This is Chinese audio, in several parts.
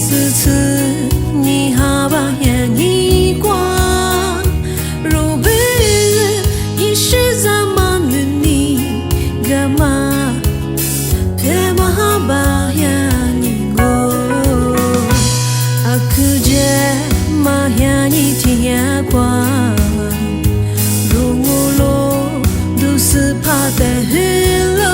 此次你好吧眼一光，如不一时怎么能你干嘛？别嘛好吧眼你我，啊可见嘛眼你天光，如我罗都是怕的黑了。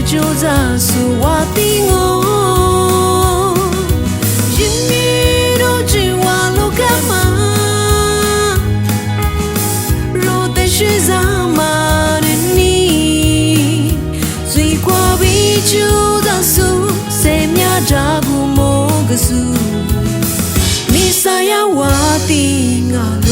就在苏瓦蒂我，因你都只瓦路干嘛？若得是怎么的你，最过比就在苏，谁面扎古莫个苏，你啥呀瓦蒂阿罗。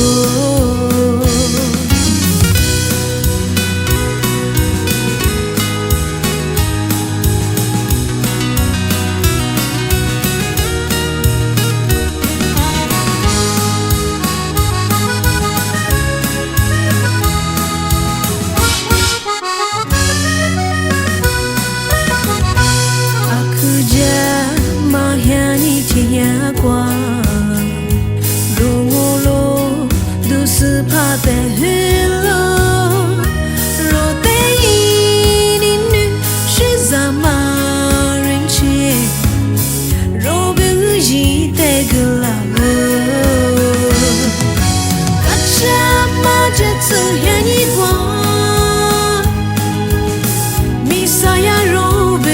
天光，如我路都是怕的黑了。若得一你女是怎么人情？若不一得个啦了，可这嘛这次眼一光，米啥呀若不。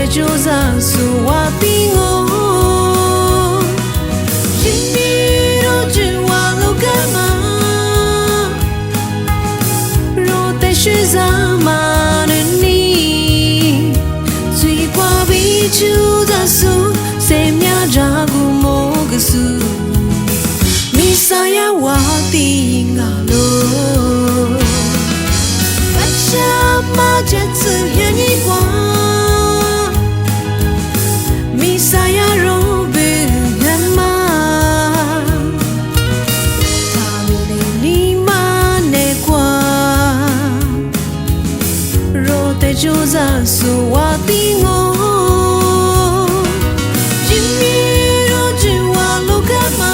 就在苏瓦蒂我，因你都只瓦路干嘛？若得是怎么的你，最过比就在苏，谁面扎古莫个苏，米啥呀瓦蒂阿罗，可这嘛这次眼一光。Saya robe gama, tamile ni mane kwa, rote joza suwati ngo, jimi rojiwa lo gama,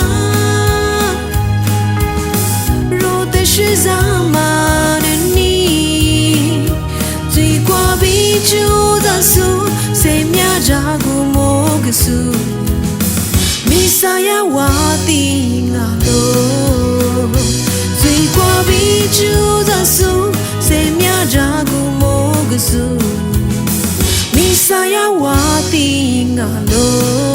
rote shizama ni, zui kwa bijoza su, se mia jagu mo. Misaya wati ngalo, zui kwa bichu da su, se mia jagu mogusu. Misaya wati ngalo.